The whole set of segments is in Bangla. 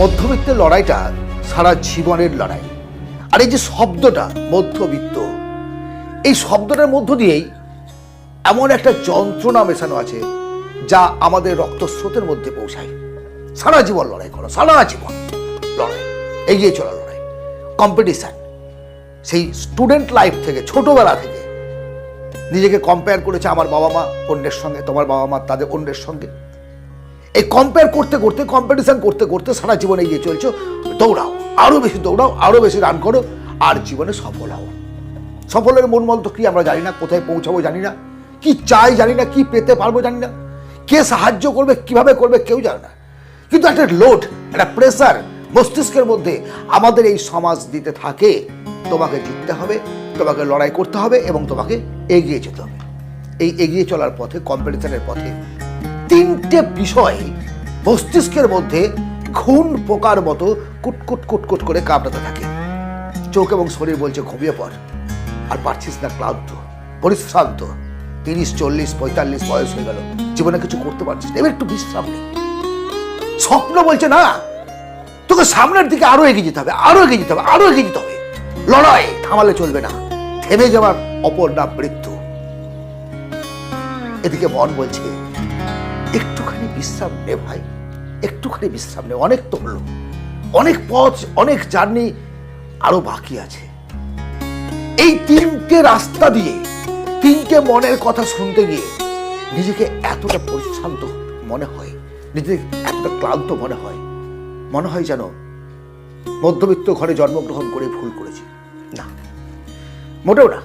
মধ্যবিত্তের লড়াইটা সারা জীবনের লড়াই। আর এই যে শব্দটা মধ্যবিত্ত, এই শব্দটার মধ্য দিয়েই এমন একটা যন্ত্রণা মেশানো আছে যা আমাদের রক্তস্রোতের মধ্যে পৌঁছায়। সারা জীবন লড়াই করো, সারা জীবন লড়াই, এগিয়ে চলা লড়াই, কম্পিটিশন। সেই স্টুডেন্ট লাইফ থেকে, ছোটবেলা থেকে নিজেকে কম্পেয়ার করেছে আমার বাবা মা অন্যের সঙ্গে, তোমার বাবা মা তাদের অন্যের সঙ্গে। এই কম্পেয়ার করতে করতে, কম্পিটিশন করতে করতে সারা জীবনে এগিয়ে চলছো। দৌড়াও, আরো বেশি দৌড়াও, আরো বেশি রান করো, আর জীবনে সফল হও। সফলের মূল মন্ত্র কি আমরা জানি না, কোথায় পৌঁছাবো জানি না, কি চাই জানি না, কি পেতে পারবো জানি না, কে সাহায্য করবে, কিভাবে করবে কেউ জানে না। কিন্তু একটা লোড, একটা প্রেসার মস্তিষ্কের মধ্যে আমাদের এই সমাজ দিতে থাকে, তোমাকে জিততে হবে, তোমাকে লড়াই করতে হবে এবং তোমাকে এগিয়ে যেতে হবে। এই এগিয়ে চলার পথে, কম্পিটিশনের পথে তিনটে বিষয় মস্তিষ্কের মধ্যে ঘুণ পোকার মতো কুটকুট কুটকুট করে কামড়াতে থাকে। চোখ এবং শরীর বলছে ঘুমিয়ে পড়, আর পারছিস না, ক্লান্ত, পরিশ্রান্ত, 30, 40, 45 বয়স হয়ে গেল, জীবনে কিছু করতে পারছিস না, এবার একটু বিশ্রাম নেই। স্বপ্ন বলছে না, তোকে সামনের দিকে আরো এগিয়ে যেতে হবে, আরো এগিয়ে যেতে হবে, আরো এগিয়ে যেতে হবে। লড়াই থামালে চলবে না, থেমে যাওয়ার অপর নাম মৃত্যু। এদিকে মন বলছে একটুখানি বিশ্রাম নে ভাই, একটুখানি বিশ্রাম নে, অনেক তো হলো, অনেক পথ, অনেক জার্নি আরো বাকি আছে। এই তিনটে রাস্তা দিয়ে, তিনটে মনের কথা শুনতে গিয়ে নিজেকে এতটা পরিশ্রান্ত মনে হয়, নিজেকে এতটা ক্লান্ত মনে হয়, মনে হয় যেন মধ্যবিত্ত ঘরে জন্মগ্রহণ করে ভুল করেছি। না, মোটেও না।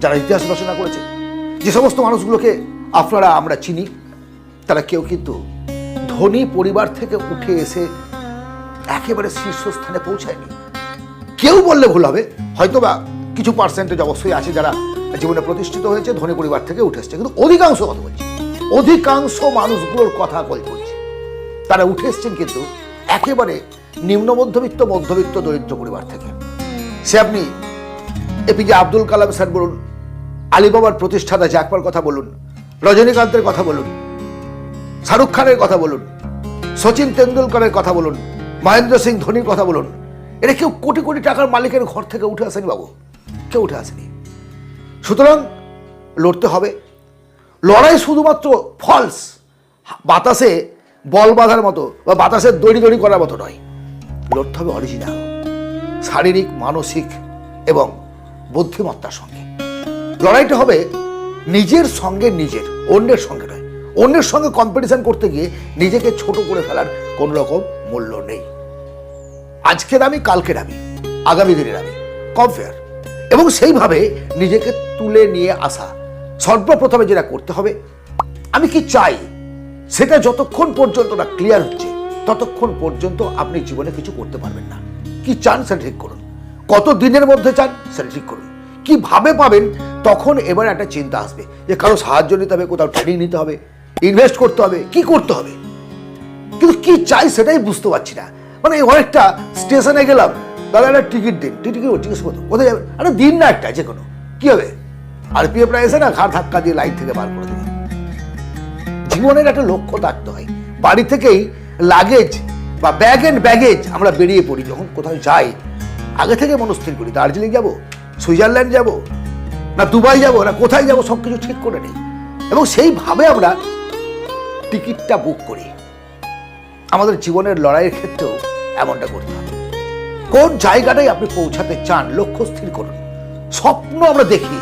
যারা ইতিহাস রচনা করেছে, যে সমস্ত মানুষগুলোকে আপনারা আমরা চিনি, তারা কেউ কিন্তু ধনী পরিবার থেকে উঠে এসে একেবারে শীর্ষস্থানে পৌঁছায়নি। কেউ বললে ভুল হবে, হয়তোবা কিছু পার্সেন্টেজ অবশ্যই আছে যারা জীবনে প্রতিষ্ঠিত হয়েছে, ধনী পরিবার থেকে উঠে এসছে, কিন্তু অধিকাংশ কথা বলছি, অধিকাংশ মানুষগুলোর কথা বলছি, তারা উঠে এসছেন কিন্তু একেবারে নিম্ন মধ্যবিত্ত, মধ্যবিত্ত, দরিদ্র পরিবার থেকে। সে আপনি এপিজে আব্দুল কালাম স্যার বলুন, আলিবাবার প্রতিষ্ঠাতা জ্যাকমার কথা বলুন, রজনীকান্তের কথা বলুন, শাহরুখ খানের কথা বলুন, সচিন তেন্ডুলকরের কথা বলুন, মহেন্দ্র সিং ধোনির কথা বলুন, এরা কেউ কোটি কোটি টাকার মালিকের ঘর থেকে উঠে আসেনি বাবু, কেউ উঠে আসেনি। সুতরাং লড়তে হবে। লড়াই শুধুমাত্র ফলস, বাতাসে বল বাঁধার মতো বা বাতাসে দড়ি দড়ি করার মতো নয়। লড়তে হবে অরিজিনাল, শারীরিক, মানসিক এবং বুদ্ধিমত্তার সঙ্গে। লড়াইটা হবে নিজের সঙ্গে নিজের, অন্যের সঙ্গে নয়। অন্যের সঙ্গে কম্পিটিশন করতে গিয়ে নিজেকে ছোট করে ফেলার কোনো রকম মূল্য নেই। আজকের আমি, কালকের আমি, আগামী দিনের আমি, কম্পেয়ার। এবং সেইভাবে নিজেকে তুলে নিয়ে আসা। সর্বপ্রথমে যেটা করতে হবে, আমি কি চাই সেটা যতক্ষণ পর্যন্ত না ক্লিয়ার হচ্ছে, ততক্ষণ পর্যন্ত আপনি জীবনে কিছু করতে পারবেন না। কি চান সেটা ঠিক করুন, কত দিনের মধ্যে চান সেটা ঠিক করুন, কিভাবে পাবেন তখন এবার একটা চিন্তা আসবে যে কারো সাহায্য নিতে হবে, কোথাও ট্রেনিং নিতে হবে, ইনভেস্ট করতে হবে, কি করতে হবে। কিন্তু কি চাই সেটাই বুঝতে পারছি না। মানে অনেকটা স্টেশনে গেলাম, দাদা একটা টিকিট দিন, টিকিট কোথায় যাবেন, আরে দিন না একটা, যে কোনো কি হবে, আর পিএফরা এসে না ঘাড় ধাক্কা দিয়ে লাইন থেকে বার করে দেবে। জীবনের একটা লক্ষ্য থাকতে হয়। বাড়ি থেকেই লাগেজ বা ব্যাগ এন্ড ব্যাগেজ আমরা বেরিয়ে পড়ি, যখন কোথাও যাই আগে থেকে মনস্থির করি, দার্জিলিং যাব, সুইজারল্যান্ড যাব, না দুবাই যাব, না কোথায় যাব, সবকিছু ঠিক করে নেই এবং সেইভাবে আমরা টিকিটটা বুক করি। আমাদের জীবনের লড়াইয়ের ক্ষেত্রেও এমনটা করতে হবে। কোন জায়গাটাই আপনি পৌঁছাতে চান, লক্ষ্য স্থির করুন। স্বপ্ন আমরা দেখি,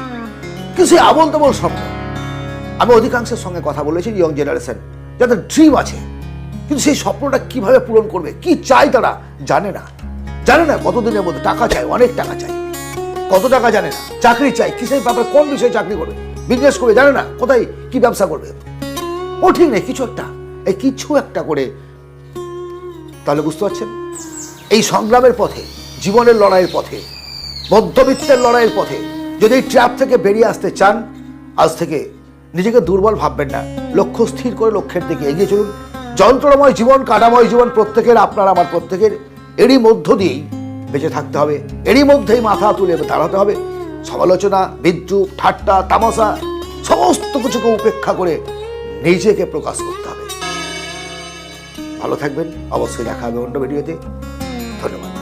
কিন্তু সেই আবল তাবল স্বপ্ন। আমি অধিকাংশের সঙ্গে কথা বলেছি, ইয়ং জেনারেশন যাদের ড্রিম আছে, কিন্তু সেই স্বপ্নটা কিভাবে পূরণ করবে, কি চাই তারা জানে না। জানে না কতদিনের মধ্যে টাকা চাই, অনেক টাকা চাই, কত টাকা জানে না, চাকরি চাই, কিসের ব্যাপারে, কোন বিষয়ে চাকরি করবে, বিজনেস করবে জানে না, কোথায় কি ব্যবসা করবে, ও ঠিক নেই, কিছু একটা, এই কিছু একটা করে। তাহলে বুঝতে পারছেন, এই সংগ্রামের পথে, জীবনের লড়াইয়ের পথে, মধ্যবিত্তের লড়াইয়ের পথে যদি এই ট্র্যাপ থেকে বেরিয়ে আসতে চান, আজ থেকে নিজেকে দুর্বল ভাববেন না, লক্ষ্য স্থির করে লক্ষ্যের দিকে এগিয়ে চলুন। যন্ত্রণাময় জীবন, কাটাময় জীবন প্রত্যেকের, আপনার আমার প্রত্যেকের, এরই মধ্য দিয়েই বেঁচে থাকতে হবে, এরই মধ্যেই মাথা তুলে দাঁড়াতে হবে। সমালোচনা, বিদ্রুপ, ঠাট্টা, তামাশা সমস্ত কিছুকে উপেক্ষা করে নিজেকে প্রকাশ করতে হবে। ভালো থাকবেন, অবশ্যই দেখা হবে অন্য ভিডিওতে। ধন্যবাদ।